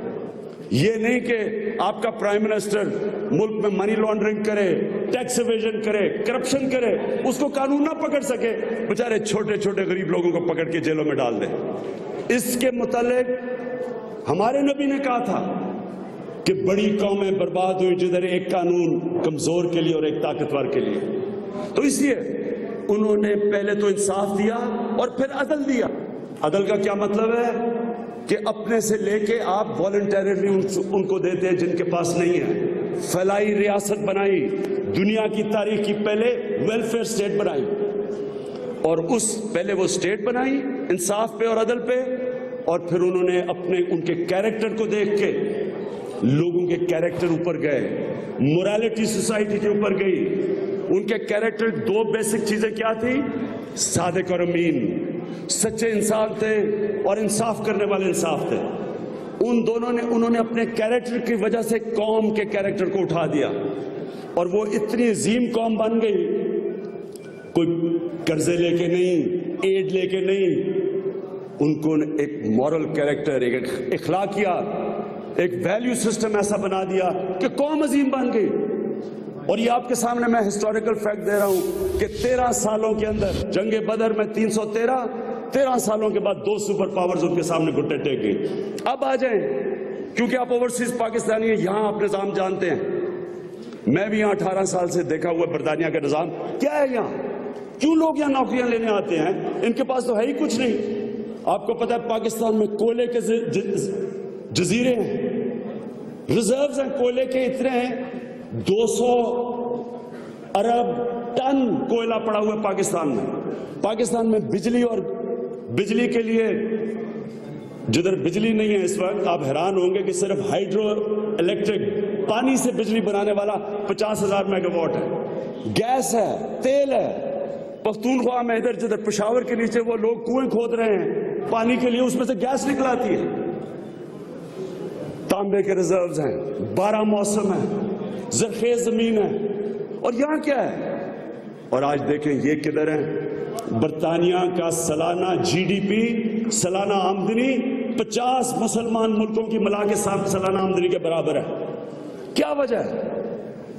ये नहीं कि आपका प्राइम मिनिस्टर मुल्क में मनी लॉन्ड्रिंग करे, टैक्स एवेजन करे, करप्शन करे, उसको कानून ना पकड़ सके, बेचारे छोटे छोटे गरीब लोगों को पकड़ के जेलों में डाल दे। इसके मुतालिक हमारे नबी ने कहा था कि बड़ी कौमें बर्बाद हुई जिधर एक कानून कमजोर के लिए और एक ताकतवर के लिए। तो इसलिए उन्होंने पहले तो इंसाफ दिया और फिर अदल दिया। अदल का क्या मतलब है कि अपने से लेके आप वॉलंटरली उनको देते हैं जिनके पास नहीं है। फलाई रियासत बनाई, दुनिया की तारीख की पहले वेलफेयर स्टेट बनाई, और उस पहले वो स्टेट बनाई इंसाफ पे और अदल पे, और फिर उन्होंने अपने उनके कैरेक्टर को देख के लोगों के कैरेक्टर ऊपर गए, मोरालिटी सोसाइटी के ऊपर गई। उनके कैरेक्टर दो बेसिक चीजें क्या थी? सादिक और अमीन, सच्चे इंसान थे और इंसाफ करने वाले इंसाफ थे। उन दोनों ने उन्होंने अपने कैरेक्टर की वजह से कौम के कैरेक्टर को उठा दिया, और वो इतनी अजीम कौम बन गई। कोई कर्जे लेके नहीं, एड लेके नहीं, उनको एक मॉरल कैरेक्टर, एक इखलाकियात, एक वैल्यू सिस्टम ऐसा बना दिया कि कौम अजीम बन गई। और ये आपके सामने मैं हिस्टोरिकल फैक्ट दे रहा हूं कि 13 सालों के अंदर जंगे बदर में 13 सालों के बाद 2 सुपर पावर्स उनके सामने घुटने टेक गई। अब आ जाएं, क्योंकि आप ओवरसीज पाकिस्तानी हैं, यहां आप निजाम जानते हैं। मैं भी यहां 18 साल से देखा हुआ बरतानिया का निजाम क्या है। यहां क्यों लोग यहां नौकरियां लेने आते हैं? इनके पास तो है ही कुछ नहीं। आपको पता है पाकिस्तान में कोयले के जजीरे हैं, रिजर्व्स हैं कोयले के इतने हैं, 200 अरब टन कोयला पड़ा हुआ है पाकिस्तान में। पाकिस्तान में बिजली, और बिजली के लिए जिधर बिजली नहीं है इस वक्त, आप हैरान होंगे कि सिर्फ हाइड्रो इलेक्ट्रिक पानी से बिजली बनाने वाला 50,000 मेगावाट है। गैस है, तेल है। पख्तूनख्वा में इधर जिधर पेशावर के नीचे वो लोग कुएं खोद रहे हैं पानी के लिए, उसमें से गैस निकलाती है। तांबे के रिजर्व्स हैं, 12 मौसम है, जरखेज जमीन है। और यहां क्या है? और आज देखें ये किधर है? बरतानिया का सालाना जीडीपी, सालाना आमदनी 50 मुसलमान मुल्कों की मिला के सालाना आमदनी के बराबर है। क्या वजह है?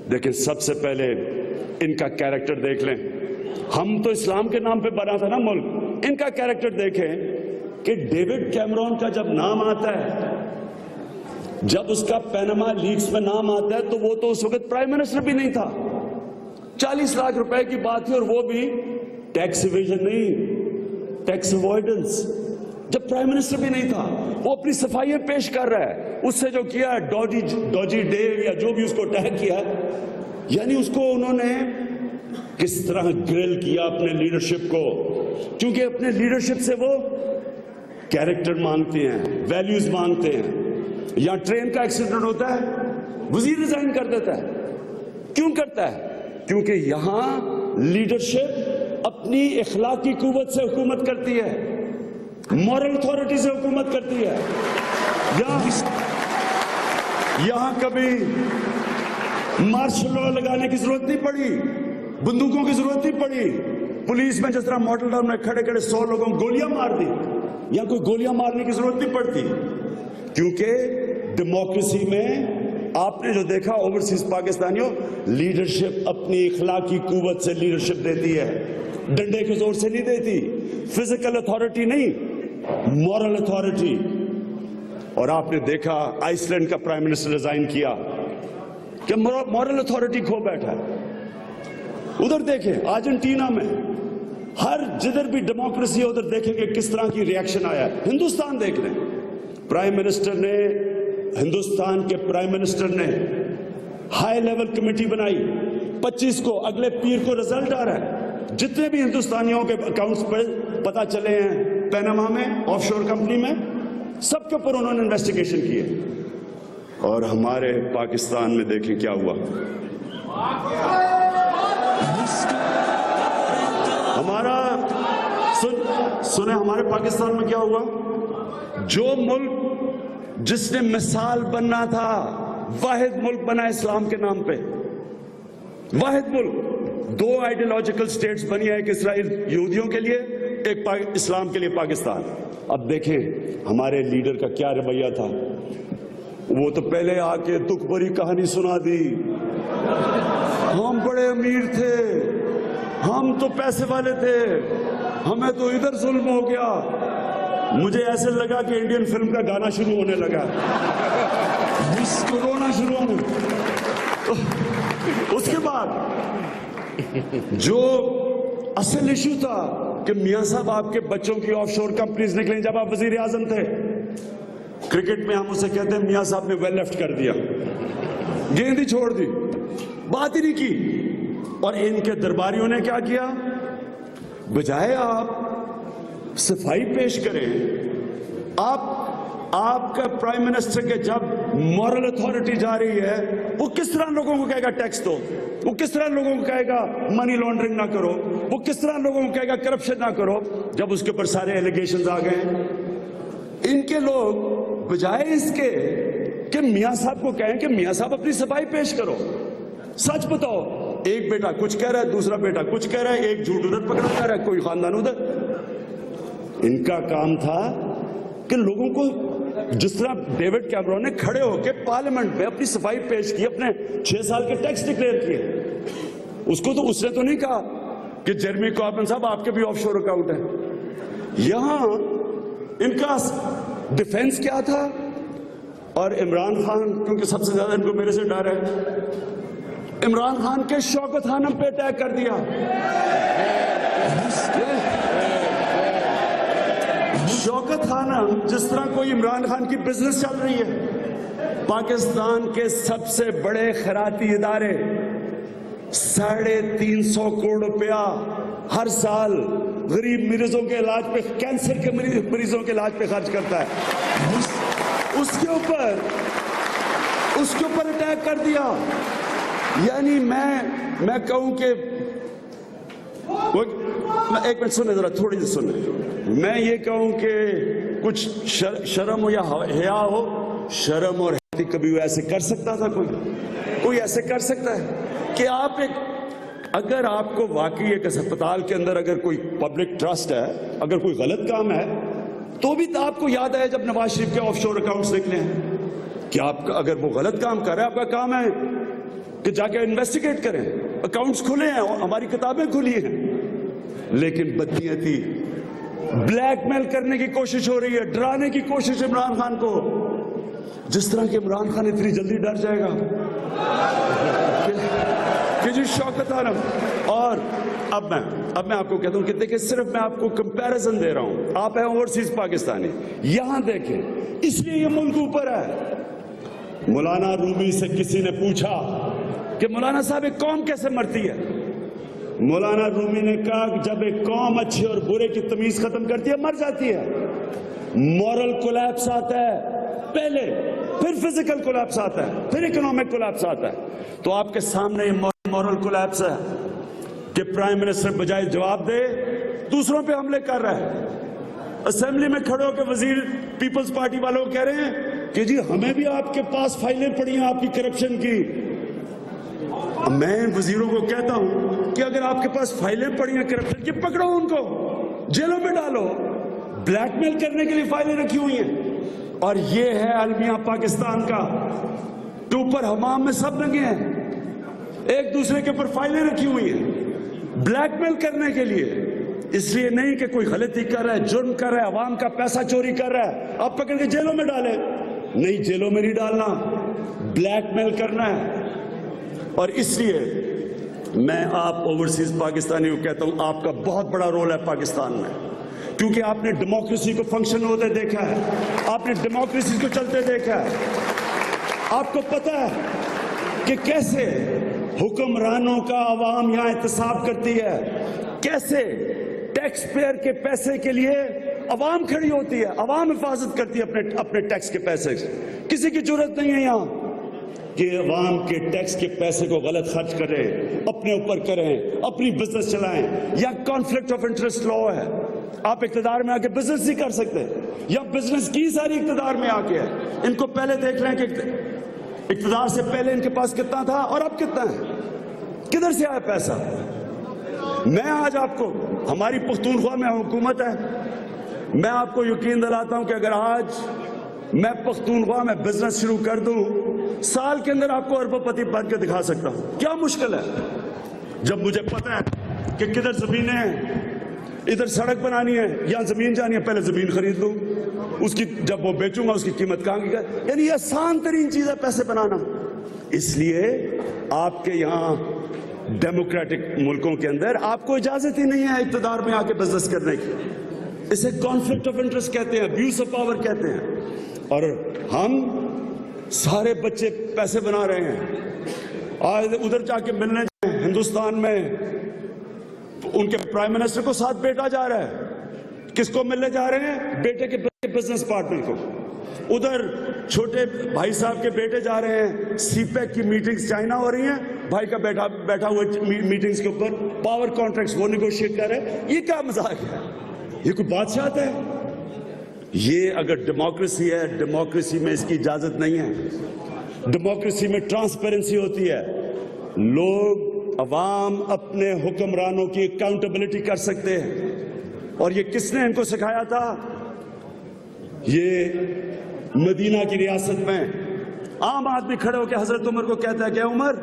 देखें, सबसे पहले इनका कैरेक्टर देख लें। हम तो इस्लाम के नाम पे बना था ना मुल्क। इनका कैरेक्टर देखें कि डेविड कैमरॉन का जब नाम आता है, जब उसका पैनामा लीक्स में नाम आता है, तो वो तो उस वक्त प्राइम मिनिस्टर भी नहीं था। 40 लाख रुपए की बात थी, और वो भी टैक्स इवेजन नहीं, टैक्स अवॉइडेंस। जब प्राइम मिनिस्टर भी नहीं था, वो अपनी सफाइयां पेश कर रहा है। उससे जो किया डॉजी डेव या जो भी उसको टैग किया, यानी उसको उन्होंने किस तरह ग्रिल किया अपने लीडरशिप को, क्योंकि अपने लीडरशिप से वो कैरेक्टर मांगते हैं, वैल्यूज मांगते हैं। या ट्रेन का एक्सीडेंट होता है, वजीर रिजाइन कर देता है। क्यों करता है? क्योंकि यहां लीडरशिप अपनी इखलाकी कुव्वत से हुकूमत करती है, मॉरल अथॉरिटी से हुकूमत करती है। यहां कभी मार्शल लॉ लगाने की जरूरत नहीं पड़ी, बंदूकों की जरूरत नहीं पड़ी। पुलिस में जिस तरह मॉडल टाउन में खड़े खड़े 100 लोगों को गोलियां मार दी, यहां कोई गोलियां मारने की जरूरत नहीं पड़ती, क्योंकि डेमोक्रेसी में आपने जो देखा ओवरसीज पाकिस्तानियों, लीडरशिप अपनी इखलाकी कुव्वत से लीडरशिप देती है, डंडे के जोर से नहीं देती। फिजिकल अथॉरिटी नहीं, मॉरल अथॉरिटी। और आपने देखा आइसलैंड का प्राइम मिनिस्टर रिजाइन किया कि मॉरल अथॉरिटी खो बैठा है। उधर देखें अर्जेंटीना में, हर जिधर भी डेमोक्रेसी है उधर देखेंगे किस तरह की रिएक्शन आया है। हिंदुस्तान देख लें, प्राइम मिनिस्टर ने, हिंदुस्तान के प्राइम मिनिस्टर ने हाई लेवल कमेटी बनाई। 25 को, अगले पीर को रिजल्ट आ रहा है। जितने भी हिंदुस्तानियों के अकाउंट्स पर पता चले हैं पैनामा में, ऑफशोर कंपनी में, सबके ऊपर उन्होंने इन्वेस्टिगेशन की है। और हमारे पाकिस्तान में देखें क्या हुआ। हमारा सुने हमारे पाकिस्तान में क्या हुआ। जो मुल्क जिसने मिसाल बनना था, वाहिद मुल्क बना इस्लाम के नाम पे, वाहिद मुल्क। 2 आइडियोलॉजिकल स्टेट्स बनी है, एक इसराइल यहूदियों के लिए, एक इस्लाम के लिए पाकिस्तान। अब देखें हमारे लीडर का क्या रवैया था। वो तो पहले आके दुख भरी कहानी सुना दी, हम बड़े अमीर थे, हम तो पैसे वाले थे, हमें तो इधर जुल्म हो गया। मुझे ऐसे लगा कि इंडियन फिल्म का गाना शुरू होने लगा, रोना शुरू होने। उसके बाद जो असल इशू था कि मियां साहब आपके बच्चों की ऑफशोर कंपनीज निकली जब आप वजीर आजम थे। क्रिकेट में हम उसे कहते हैं मियां साहब ने वेल लेफ्ट कर दिया, गेंद ही छोड़ दी, बात ही नहीं की। और इनके दरबारियों ने क्या किया, बजाय आप सफाई पेश करें, आपका प्राइम मिनिस्टर के जब मॉरल अथॉरिटी जा रही है, वो किस तरह लोगों को कहेगा टैक्स दो, वो किस तरह लोगों को कहेगा मनी लॉन्ड्रिंग ना करो, वो किस तरह लोगों को कहेगा करप्शन ना करो, जब उसके ऊपर सारे एलिगेशंस आ गए। इनके लोग बजाय इसके कि मियां साहब को कहें कि मियां साहब अपनी सफाई पेश करो, सच बताओ, एक बेटा कुछ कह रहा है, दूसरा बेटा कुछ कह रहा है, एक झूठ उधर पकड़ा जा रहा है, कोई खानदान उधर। इनका काम था कि लोगों को, जिस तरह डेविड कैमरॉन ने खड़े होकर पार्लियामेंट में अपनी सफाई पेश की, अपने 6 साल के टैक्स डिक्लेयर किए, उसको तो उसने तो नहीं कहा कि जेरेमी कॉर्बिन साहब आपके भी ऑफशोर अकाउंट है। यहां इनका डिफेंस क्या था, और इमरान खान, क्योंकि सबसे ज्यादा इनको मेरे से डर है, इमरान खान के शौकत खानम पे अटैक कर दिया। शौकत खानम, जिस तरह कोई इमरान खान की बिजनेस चल रही है, पाकिस्तान के सबसे बड़े खैराती इदारे 350 करोड़ रुपया हर साल गरीब मरीजों के इलाज पे, कैंसर के मरीजों के इलाज पे खर्च करता है, उसके ऊपर अटैक कर दिया। यानी मैं कहूं कि एक मिनट सुने, जरा थोड़ी सी सुने, मैं ये कहूं कि कुछ शर्म हो या हया हो, शर्म और हया कभी ऐसे कर सकता था कोई ऐसे कर सकता है कि आप अगर आपको वाकई एक अस्पताल के अंदर अगर कोई पब्लिक ट्रस्ट है, अगर कोई गलत काम है, तो भी तो आपको याद आया जब नवाज शरीफ के ऑफशोर अकाउंट्स निकले हैं कि आप अगर वो गलत काम कर रहे हैं, आपका काम है कि जाके इन्वेस्टिगेट करें, अकाउंट्स खुले हैं, हमारी किताबें खुली हैं। लेकिन बदनीयती, ब्लैकमेल करने की कोशिश हो रही है, डराने की कोशिश इमरान खान को, जिस तरह के इमरान खान इतनी जल्दी डर जाएगा कि जी शौकत आलम। और अब मैं आपको कहता हूं कि देखिए, सिर्फ मैं आपको कंपैरिजन दे रहा हूं, आप हैं ओवरसीज पाकिस्तानी, यहां देखें, इसलिए ये मुल्क ऊपर है। मौलाना रूमी से किसी ने पूछा कि मौलाना साहब एक कौम कैसे मरती है, मौलाना रूमी ने कहा कि जब एक कौम अच्छे और बुरे की तमीज खत्म करती है, मर जाती है। मॉरल कोलैप्स आता है पहले, फिर फिजिकल कोलैप्स आता है, फिर इकोनॉमिक कोलैप्स आता है। तो आपके सामने मॉरल कोलैप्स है कि प्राइम मिनिस्टर बजाय जवाब दे दूसरों पे हमले कर रहा है। असेंबली में खड़े होकर वजीर पीपल्स पार्टी वालों को कह रहे हैं कि जी हमें भी आपके पास फाइलें पड़ी हैं आपकी करप्शन की। मैं वजीरों को कहता हूं कि अगर आपके पास फाइलें पड़ी हैं करप्शन की, पकड़ो उनको, जेलों में डालो, ब्लैकमेल करने के लिए फाइलें रखी हुई हैं। और ये है अलमिया पाकिस्तान का, के ऊपर हमाम में सब लगे हैं, एक दूसरे के ऊपर फाइलें रखी हुई हैं ब्लैकमेल करने के लिए। इसलिए नहीं कि कोई गलती कर रहा है, जुर्म कर रहा है, अवाम का पैसा चोरी कर रहा है, आप पकड़ के जेलों में डाले, नहीं, जेलों में नहीं डालना, ब्लैकमेल करना है। और इसलिए मैं आप ओवरसीज पाकिस्तानी को कहता हूं, आपका बहुत बड़ा रोल है पाकिस्तान में, क्योंकि आपने डेमोक्रेसी को फंक्शन होते देखा है, आपने डेमोक्रेसी को चलते देखा है, आपको पता है कि कैसे हुक्मरानों का अवाम यहां एहतसाब करती है, कैसे टैक्स पेयर के पैसे के लिए अवाम खड़ी होती है, अवाम हिफाजत करती है अपने टैक्स के पैसे। किसी की जरूरत नहीं है यहां कि अवाम के टैक्स के पैसे को गलत खर्च करें, अपने ऊपर करें, अपनी बिजनेस चलाएं, या कॉन्फ्लिक्ट ऑफ इंटरेस्ट लॉ है। आप इक़्तिदार में आके बिजनेस नहीं कर सकते, या बिजनेस की सारी इक़्तिदार में आके है। इनको पहले देख लें कि इक़्तिदार से पहले इनके पास कितना था और अब कितना है, किधर से आया पैसा। मैं आज आपको, हमारी पख्तूनख्वा में हुकूमत है, मैं आपको यकीन दिलाता हूं कि अगर आज मैं पख्तूनख्वा में बिजनेस शुरू कर दूं, साल के अंदर आपको अरबपति बन के दिखा सकता हूं। क्या मुश्किल है, जब मुझे पता है कि किधर जमीनें हैं, इधर सड़क बनानी है, यहां जमीन जानी है, पहले जमीन खरीद लूं, उसकी जब वो बेचूंगा उसकी कीमत कहां की, यानी आसान तरीन चीज है पैसे बनाना। इसलिए आपके यहां डेमोक्रेटिक मुल्कों के अंदर आपको इजाजत ही नहीं है इक़्तिदार में आके बिजनेस करने की। इसे कॉन्फ्लिक्ट ऑफ इंटरेस्ट कहते हैं, अब्यूज ऑफ पावर कहते हैं। और हम सारे बच्चे पैसे बना रहे हैं, आज उधर जाके मिलने हिंदुस्तान में उनके प्राइम मिनिस्टर को साथ बेटा जा रहा है, किसको मिलने जा रहे हैं, बेटे के बिजनेस पार्टनर को। उधर छोटे भाई साहब के बेटे जा रहे हैं, सीपेक की मीटिंग्स चाइना हो रही हैं, भाई का बैठा हुआ मीटिंग्स के ऊपर पावर कॉन्ट्रैक्ट्स वो निगोशिएट कर रहे हैं। ये क्या मजाक है, ये कोई बादशाह है? ये अगर डेमोक्रेसी है, डेमोक्रेसी में इसकी इजाजत नहीं है। डेमोक्रेसी में ट्रांसपेरेंसी होती है, लोग अवाम अपने हुक्मरानों की अकाउंटेबिलिटी कर सकते हैं। और ये किसने इनको सिखाया था? ये मदीना की रियासत में आम आदमी खड़े होकर हजरत उमर को कहता है कि उमर,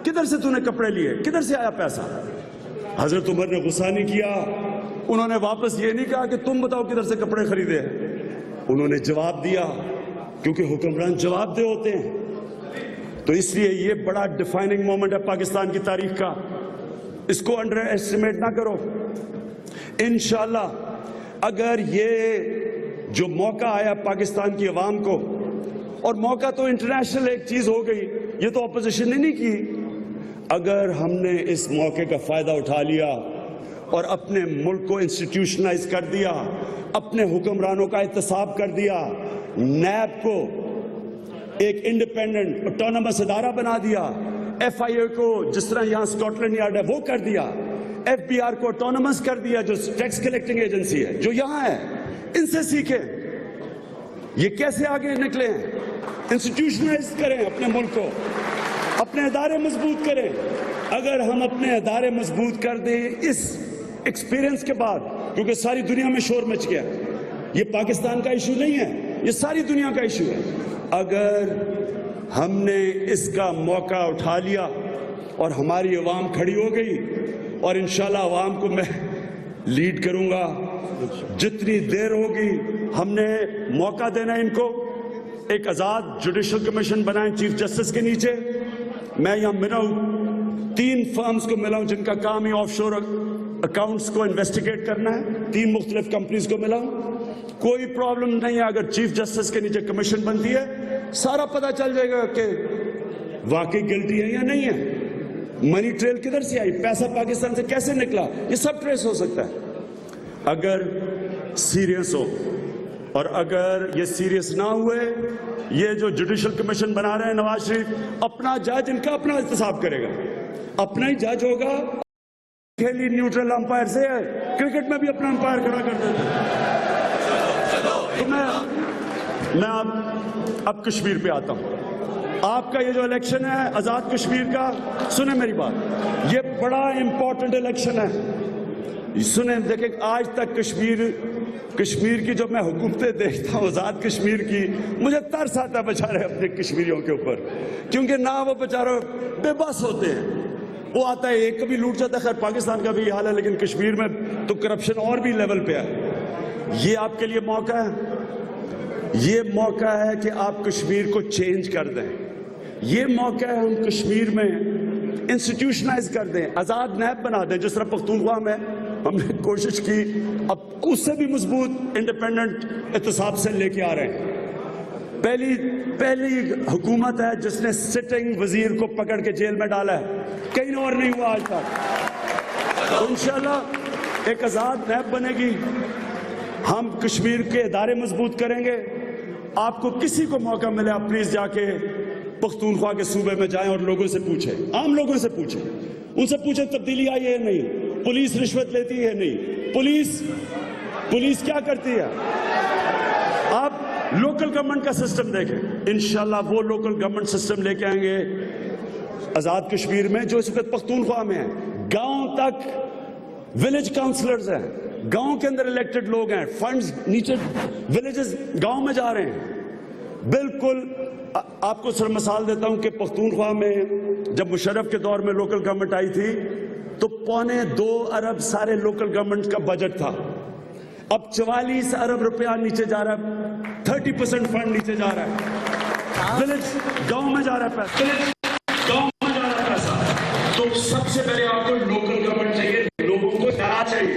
किधर से तूने कपड़े लिए, किधर से आया पैसा? हजरत उमर ने गुस्सा नहीं किया, उन्होंने वापस ये नहीं कहा कि तुम बताओ किधर से कपड़े खरीदे। उन्होंने जवाब दिया, क्योंकि हुक्मरान जवाबदेह होते हैं। तो इसलिए ये बड़ा डिफाइनिंग मोमेंट है पाकिस्तान की तारीख का, इसको अंडर एस्टिमेट ना करो। इंशाल्लाह अगर ये जो मौका आया पाकिस्तान की अवाम को, और मौका तो इंटरनेशनल एक चीज हो गई, ये तो अपोजिशन ने नहीं की, अगर हमने इस मौके का फायदा उठा लिया और अपने मुल्क को इंस्टीट्यूशनलाइज कर दिया, अपने हुक्मरानों का एहतसाब कर दिया, नैब को एक इंडिपेंडेंट ऑटोनमस इदारा बना दिया, FIA को जिस तरह यहां स्कॉटलैंड यार्ड है वो कर दिया, FBR को ऑटोनमस कर दिया जो टैक्स कलेक्टिंग एजेंसी है जो यहां है, इनसे सीखें ये कैसे आगे निकले हैं, इंस्टीट्यूशनलाइज करें अपने मुल्क को, अपने इदारे मजबूत करें। अगर हम अपने इदारे मजबूत कर दें इस एक्सपीरियंस के बाद, क्योंकि सारी दुनिया में शोर मच गया, ये पाकिस्तान का इशू नहीं है, ये सारी दुनिया का इशू है। अगर हमने इसका मौका उठा लिया और हमारी अवाम खड़ी हो गई, और इंशाल्लाह अवाम को मैं लीड करूंगा, जितनी देर होगी हमने मौका देना इनको, एक आजाद जुडिशल कमीशन बनाएं चीफ जस्टिस के नीचे। मैं यहां मिला हूं, 3 फर्म्स को मिला हूं जिनका काम ही ऑफशोर अकाउंट्स को इन्वेस्टिगेट करना है, 3 मुख्तलिफ कंपनीज को मिला हूं। कोई प्रॉब्लम नहीं है, अगर चीफ जस्टिस के नीचे कमीशन बनती है सारा पता चल जाएगा कि वाकई गिल्टी है या नहीं है, मनी ट्रेल किधर से आई, पैसा पाकिस्तान से कैसे निकला, ये सब ट्रेस हो सकता है अगर सीरियस हो। और अगर ये सीरियस ना हुए, ये जो जुडिशल कमीशन बना रहे हैं नवाज शरीफ, अपना जज इनका अपना एहतसाब करेगा, अपना ही जज होगा, खेली न्यूट्रल अंपायर से, क्रिकेट में भी अपना अंपायर खड़ा कर देते हैं। तो मैं अब कश्मीर पे आता हूं। आपका ये जो इलेक्शन है आजाद कश्मीर का, सुने मेरी बात, ये बड़ा इंपॉर्टेंट इलेक्शन है। सुने, देखें, आज तक कश्मीर की जो मैं हुकूमतें देखता हूँ आजाद कश्मीर की, मुझे तरस आता है बेचारे अपने कश्मीरियों के ऊपर, क्योंकि ना वो बेचारे बेबस होते हैं, वो आता है एक कभी लूट जाता है। खैर पाकिस्तान का भी हाल है, लेकिन कश्मीर में तो करप्शन और भी लेवल पे है। ये आपके लिए मौका है, ये मौका है कि आप कश्मीर को चेंज कर दें, ये मौका है हम कश्मीर में इंस्टीट्यूशनलाइज कर दें, आजाद नैब बना दें, जिस तरह पख्तूनख्वा में हमने कोशिश की, अब उससे भी मजबूत इंडिपेंडेंट एहतसाब से लेके आ रहे हैं। पहली हुकूमत है जिसने सिटिंग वजीर को पकड़ के जेल में डाला है, कहीं और नहीं हुआ आज तक। तो इंशाल्लाह एक आजाद नैब बनेगी, हम कश्मीर के इदारे मजबूत करेंगे। आपको किसी को मौका मिले, आप प्लीज जाके पख्तूनख्वा के सूबे में जाएं और लोगों से पूछें, आम लोगों से पूछें, उनसे पूछें तब्दीली आई है नहीं, पुलिस रिश्वत लेती है नहीं, पुलिस पुलिस क्या करती है? आप लोकल गवर्नमेंट का सिस्टम देखें, इंशाल्लाह वो लोकल गवर्नमेंट सिस्टम लेके आएंगे आजाद कश्मीर में जो इस वक्त पख्तूनख्वा में है। गांव तक विलेज काउंसलर्स हैं, गांव के अंदर इलेक्टेड लोग हैं, फंड्स नीचे विलेजेस गांव में जा रहे हैं। बिल्कुल आपको सर मिसाल देता हूं कि पख्तूनख्वा में जब मुशर्रफ के दौर में लोकल गवर्नमेंट आई थी तो 2.25 अरब सारे लोकल गवर्नमेंट का बजट था। अब 44 अरब रुपया नीचे जा रहा है, 30% फंड नीचे जा रहा है, विलेज गांव में जा रहा है पैसा, गांव में जा रहा है पैसा। तो सबसे पहले आपको लोकल गवर्नमेंट चाहिए, लोगों को जाना चाहिए।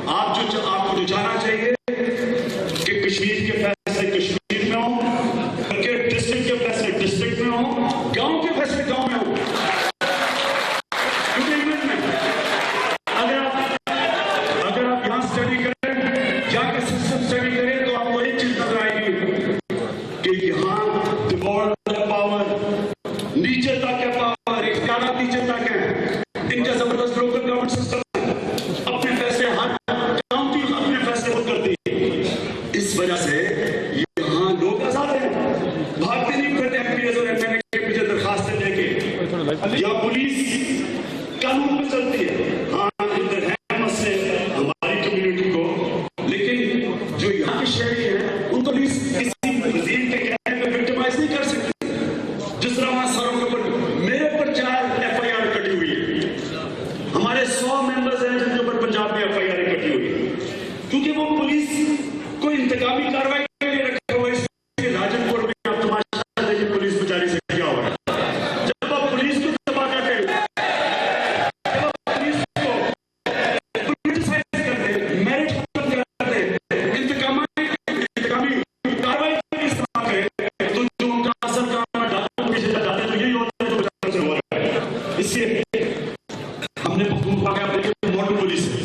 आपको जो जाना चाहिए कि कश्मीर के फैसले कश्मीर में हो, डिस्ट्रिक्ट के फैसले डिस्ट्रिक्ट में हो, गांव के फैसले गांव में हो। अगर आप यहां स्टडी करें, यहाँ का सिस्टम स्टडी करें, तो आपको एक चीज नजर आएगी कि यहाँ डिवॉल्व पावर नीचे तक है, पावर इख्तियार नीचे तक है। इनका जबरदस्त लोकल गवर्नमेंट सिस्टम अपने फैसले हर काउंटी अपने फैसले खुद करती है। इस वजह से यहाँ लोग आजाद हैं, भागते नहीं फिरते एमपीएस और एमएलए के पीछे दरखास्तें लेके। यहाँ पुलिस कानून पे चलती है। हाँ, इधर है मसले हमारी कम्युनिटी को, लेकिन जो यहाँ के शहरी हैं उनको किसी वजीर के कहने पे विक्टिमाइज नहीं कर सकते। जिस तरह वहां सरों के ऊपर मेरे पर 4 एफआईआर कटी हुई है, हमारे 100 मेंबर्स हैं जिनके ऊपर पंजाब में एफआईआर कटी हुई है, क्योंकि वो पुलिस को इंतकामी कार्रवाई के लिए रखा हुआ है। राजनपुर में आप तमाशा देखिए पुलिस बेचारी से क्या हो रहा है। जब आप पुलिस को दबा करते हैं, जब आप पुलिस को क्रिटिसाइज करते हैं, मेरिट खत्म करते हैं, इंतकामी कार्रवाई के इस्तेमाल करें, तो जो उनका असल काम है डालने पीछे जाते हैं, तो यही होता है जो बेचारा से हो रहा है। इसलिए हमने पख्तूनख्वा का देखिए मॉडल पुलिस है।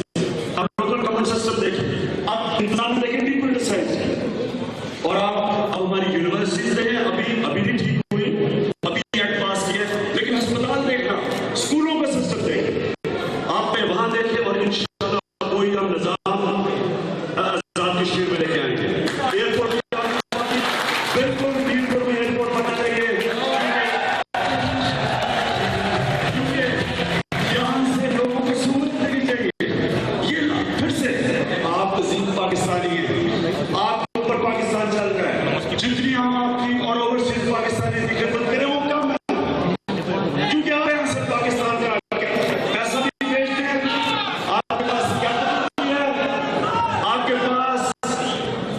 अब लोकल गवर्नमेंट सिस्टम देखिए, अब इंतजाम देखें डिपोलिटिसाइज। और आप अब हमारी यूनिवर्सिटीज देखें, अभी नहीं ठीक हुई, अभी एक्ट पास किया, लेकिन अस्पताल देखना, स्कूलों का सिस्टम देखें, आप पे वहां देखें, और इंशाल्लाह कोई हम निजाम आजाद कश्मीर में लेके आएंगे। एयरपोर्ट बिल्कुल मीरपुर में एयरपोर्ट बना देंगे, क्योंकि यहाँ से लोगों को सहूलत देनी चाहिए। ये फिर से आप अजीम पाकिस्तानी हैं, आपके ऊपर पाकिस्तान चल रहा है, जितनी हम आपकी और ओवरसीज पाकिस्तानी की खिदमत करें वो कम है, क्योंकि आप यहाँ से पाकिस्तान का पैसा भी भेजते हैं, आपके पास क्या है,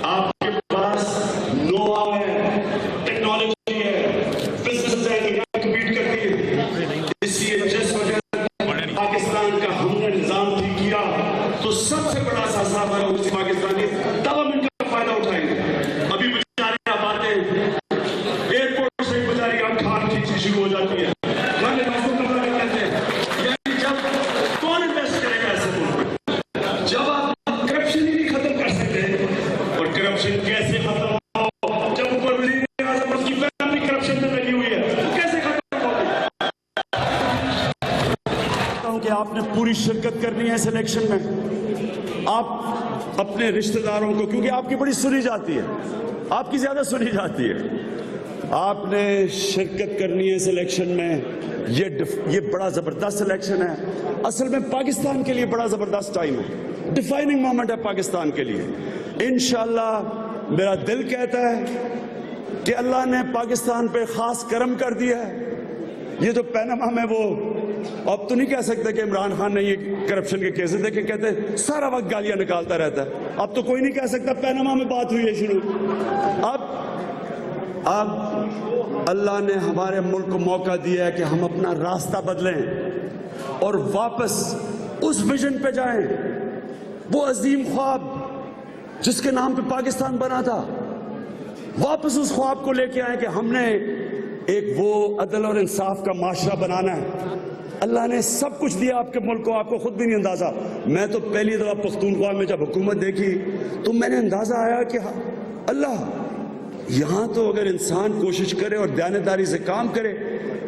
आपके पास नोआ है, टेक्नोलॉजी है, बिजनेस है, कम्पीट करती है। इसलिए जिस वजह पाकिस्तान का हमने निजाम ठीक किया, तो सबसे बड़ा सासा हमारा उसी पाकिस्तानी, तब हम इनका फायदा उठाएंगे। अभी बेचारे आप आते हैं एयरपोर्ट से बेचारी हम खान खींचनी शुरू हो जाती है, कहते हैं यानी जब कौन इन्वेस्ट करेगा ऐसे मुल्क में, जब आप करप्शन ही नहीं खत्म कर सकते। और करप्शन कैसे खत्म हो, जब ऊपर वजीर आज़म उसकी फैमिली करप्शन में लगी हुई है, तो कैसे खत्म होगी? कि आपने पूरी शिरकत करनी है इस इलेक्शन में। आप अपने रिश्तेदारों को, क्योंकि आपकी बड़ी सुनी जाती है, आपकी ज्यादा सुनी जाती है, आपने शिरकत करनी है इस इलेक्शन में। ये बड़ा जबरदस्त इलेक्शन है, असल में पाकिस्तान के लिए बड़ा जबरदस्त टाइम है, डिफाइनिंग मोमेंट है पाकिस्तान के लिए। इंशाल्लाह मेरा दिल कहता है कि अल्लाह ने पाकिस्तान पे खास करम कर दिया है। ये जो पैनामा में वो, अब तो नहीं कह सकते कि इमरान खान ने ये करप्शन के केसेस देखे, कहते हैं सारा वक्त गालियां निकालता रहता है। अब तो कोई नहीं कह सकता पैनामा में बात हुई है शुरू। अब अल्लाह ने हमारे मुल्क को मौका दिया है कि हम अपना रास्ता बदलें और वापस उस विजन पे जाएं, वो अजीम ख्वाब जिसके नाम पे पाकिस्तान बना था, वापस उस ख्वाब को लेके आए कि हमने एक वो अदल और इंसाफ का माशरा बनाना है। अल्लाह ने सब कुछ दिया आपके मुल्क को, आपको खुद भी नहीं अंदाजा। मैं तो पहली दफा पख्तूनख्वा में जब हुकूमत देखी तो मैंने अंदाजा आया कि अल्लाह, यहाँ तो अगर इंसान कोशिश करे और दयानतदारी से काम करे,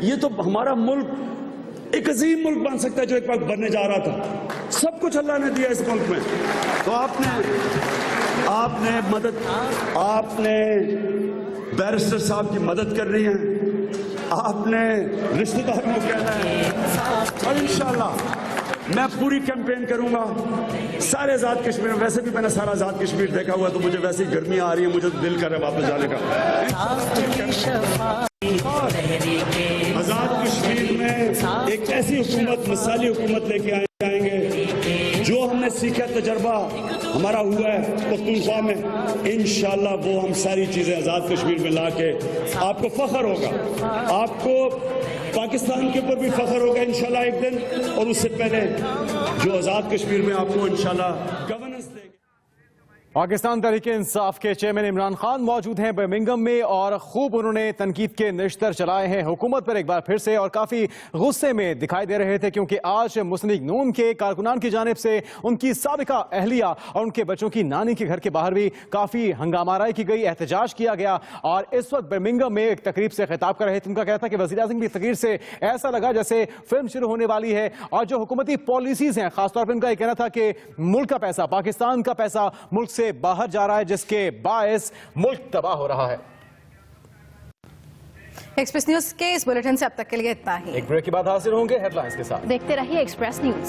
ये तो हमारा मुल्क एक अजीम मुल्क बन सकता है जो एक वक्त बनने जा रहा था। सब कुछ अल्लाह ने दिया इस मुल्क में। तो आपने बैरिस्टर साहब की मदद करनी है, आपने रिश्तेदारों को कहना है, और इंशाल्लाह मैं पूरी कैंपेन करूंगा सारे आजाद कश्मीर में। वैसे भी मैंने सारा आजाद कश्मीर देखा हुआ, तो मुझे वैसे ही गर्मियां आ रही है, मुझे दिल कर रहा है वापस जाने का। आजाद कश्मीर में एक ऐसी हुकूमत, मिसाली हुकूमत लेके आएंगे, जो हमने सीखा तजर्बा हमारा हुआ है पख्तूनख्वा में, इंशाल्लाह वो हम सारी चीजें आजाद कश्मीर में लाके आपको फख्र होगा, आपको पाकिस्तान के ऊपर भी फख्र होगा इंशाल्लाह एक दिन, और उससे पहले जो आजाद कश्मीर में आपको इंशाल्लाह गवर्नेंस देंगे। पाकिस्तान तहरीक-ए-इंसाफ के चेयरमैन इमरान खान मौजूद हैं बर्मिंघम में और खूब उन्होंने तनकीद के निश्तर चलाए हैं हुकूमत पर एक बार फिर से, और काफी गुस्से में दिखाई दे रहे थे क्योंकि आज मुस्लिम लीग नून के कारकुनान की जानिब से उनकी साबिका अहलिया और उनके बच्चों की नानी के घर के बाहर भी काफी हंगामाराई की गई, एहतजाज किया गया। और इस वक्त बर्मिंघम में एक तकरीब से खिताब कर रहे थे। उनका कहना था कि वज़ीर-ए-आज़म की तकरीर से ऐसा लगा जैसे फिल्म शुरू होने वाली है, और जो हुकूमती पॉलिसीज हैं, खासतौर पर उनका यह कहना था कि मुल्क का पैसा, पाकिस्तान का पैसा मुल्क से बाहर जा रहा है, जिसके बायस मुल्क तबाह हो रहा है। एक्सप्रेस न्यूज के इस बुलेटिन से अब तक के लिए इतना ही। एक ब्रेक के बाद हाजिर होंगे हेडलाइंस के साथ। देखते रहिए एक्सप्रेस न्यूज।